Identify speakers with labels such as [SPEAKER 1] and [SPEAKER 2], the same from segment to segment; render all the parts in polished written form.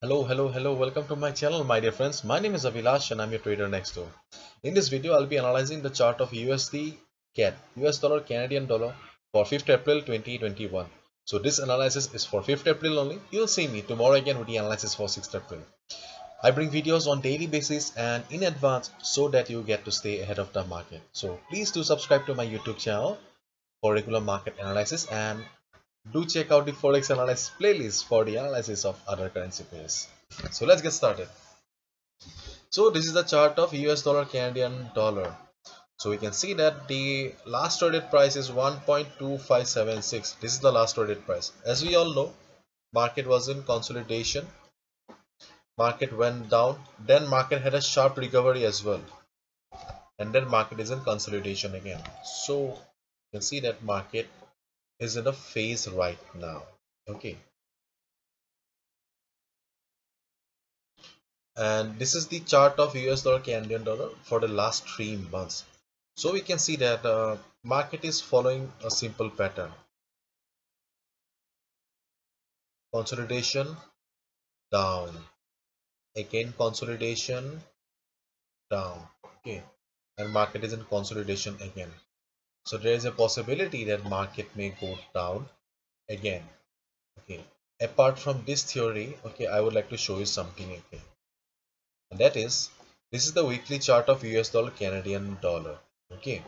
[SPEAKER 1] Hello, welcome to my channel, my dear friends. My name is Avilash and I'm your trader next door. In this video, I'll be analyzing the chart of USD CAD, US dollar, Canadian dollar for 5th April 2021. So this analysis is for 5th April only. You'll see me tomorrow again with the analysis for 6th April. I bring videos on daily basis and in advance so that you get to stay ahead of the market. So please do subscribe to my YouTube channel for regular market analysis and do check out the Forex analysis playlist for the analysis of other currency pairs. So let's get started. So this is the chart of US dollar Canadian dollar. So we can see that the last traded price is 1.2576. This is the last traded price. As we all know, market was in consolidation. Market went down. Then market had a sharp recovery as well. And then market is in consolidation again. So you can see that market is in a phase right now. Okay. And this is the chart of US dollar Canadian dollar for the last 3 months. So we can see that market is following a simple pattern: consolidation, down, again consolidation, down. Okay, and market is in consolidation again. So there is a possibility that market may go down again. Okay, apart from this theory, okay, I would like to show you something again, and that is, this is the weekly chart of US dollar Canadian dollar. Okay,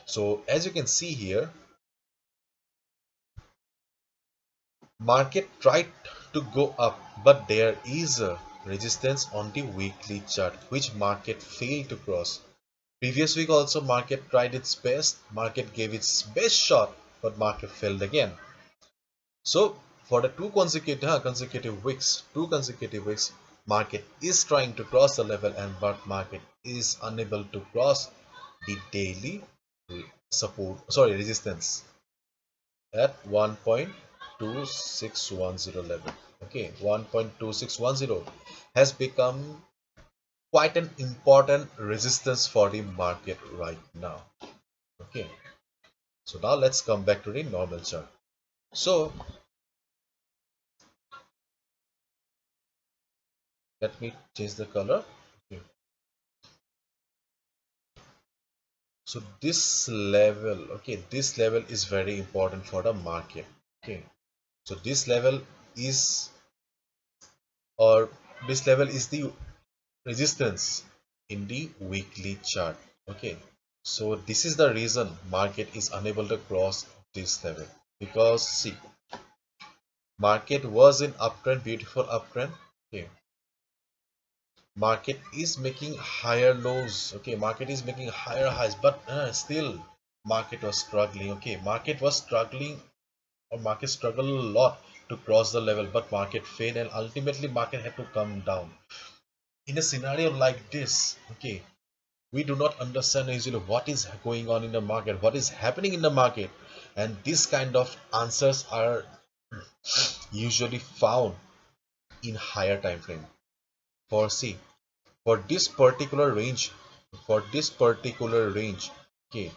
[SPEAKER 1] so as you can see here, market tried to go up, but there is a resistance on the weekly chart which market failed to cross. Previous week also market tried its best, market gave its best shot, but market failed again. So for the two consecutive weeks, market is trying to cross the level, and but market is unable to cross the daily resistance at 1.2610 level. Okay, 1.2610 has become quite an important resistance for the market right now. Okay, so now let's come back to the normal chart. So let me change the color. Okay. So this level, okay, this level is very important for the market. Okay, so this level is, or this level is the resistance in the weekly chart. Okay, so this is the reason market is unable to cross this level, because see, market was in uptrend, beautiful uptrend. Okay, market is making higher lows. Okay, market is making higher highs, but still market was struggling. Okay, market was struggling, or market struggled a lot to cross the level, but market failed and ultimately market had to come down. In a scenario like this, okay, we do not understand usually what is going on in the market, what is happening in the market, and this kind of answers are usually found in higher time frame. For see, for this particular range, okay,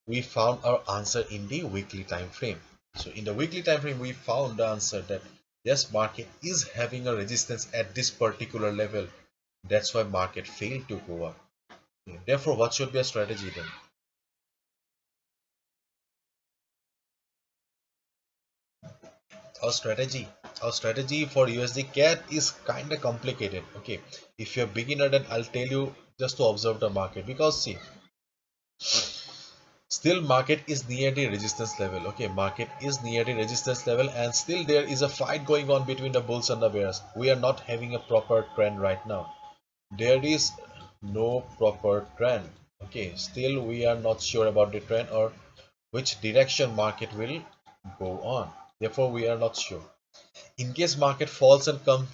[SPEAKER 1] we found our answer in the weekly time frame. So in the weekly time frame, we found the answer that yes, market is having a resistance at this particular level. That's why market failed to go up. Okay, therefore, what should be a strategy then? Our strategy for USD CAD is kind of complicated. Okay, if you're a beginner, then I'll tell you just to observe the market, because see, still market is near the resistance level. Okay, market is near the resistance level, and still there is a fight going on between the bulls and the bears. We are not having a proper trend right now. There is no proper trend. Okay, still we are not sure about the trend or which direction market will go on. Therefore, we are not sure. In case market falls and come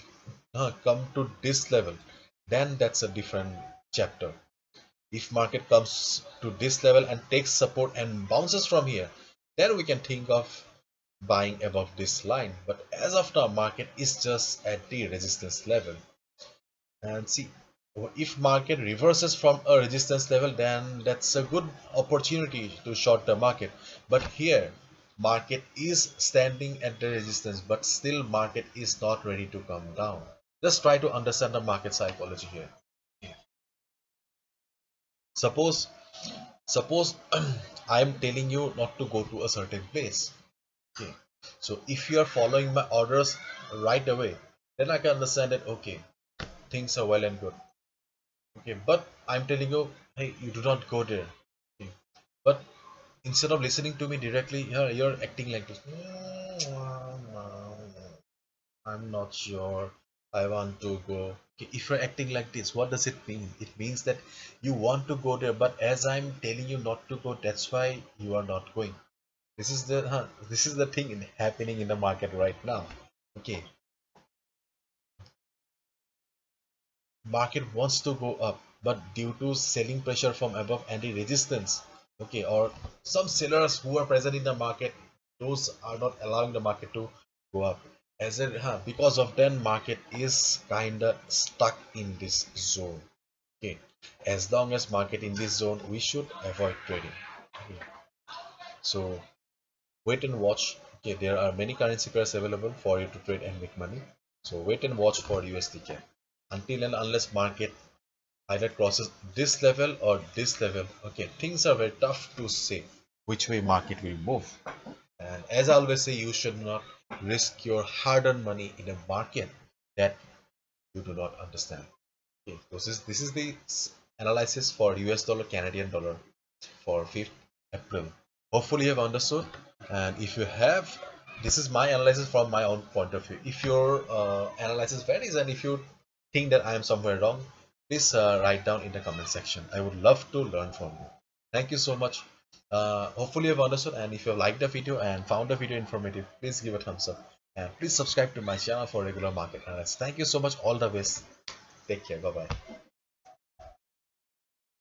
[SPEAKER 1] to this level, then that's a different chapter. If market comes to this level and takes support and bounces from here, then we can think of buying above this line. But as of now, market is just at the resistance level. And see, if market reverses from a resistance level, then that's a good opportunity to short the market. But here, market is standing at the resistance, but still market is not ready to come down. Just try to understand the market psychology here. Okay. Suppose I am telling you not to go to a certain place. Okay, so if you are following my orders right away, then I can understand that okay, things are well and good. Okay, but I'm telling you, hey, you do not go there. Okay, but instead of listening to me directly, you're acting like this. I'm not sure. I want to go. Okay, if you're acting like this, what does it mean? It means that you want to go there, but as I'm telling you not to go, that's why you are not going. This is the thing happening in the market right now. Okay, market wants to go up, but due to selling pressure from above and the resistance, okay, or some sellers who are present in the market, those are not allowing the market to go up. Because of that, market is kinda stuck in this zone. Okay, as long as market in this zone, we should avoid trading. Okay. So wait and watch. Okay, there are many currency pairs available for you to trade and make money. So wait and watch for USDCAD until and unless market either crosses this level or this level. Okay, things are very tough to say which way market will move. And as I always say, you should not risk your hard-earned money in a market that you do not understand. Okay, this is the analysis for US dollar, Canadian dollar for 5th April. Hopefully you have understood, and if you have, this is my analysis from my own point of view. If your analysis varies and if you think that I am somewhere wrong, please write down in the comment section. I would love to learn from you. Thank you so much. Hopefully you have understood, and if you have liked the video and found the video informative, please give a thumbs up and please subscribe to my channel for regular market analysis. Thank you so much. All the best. Take care. Bye bye.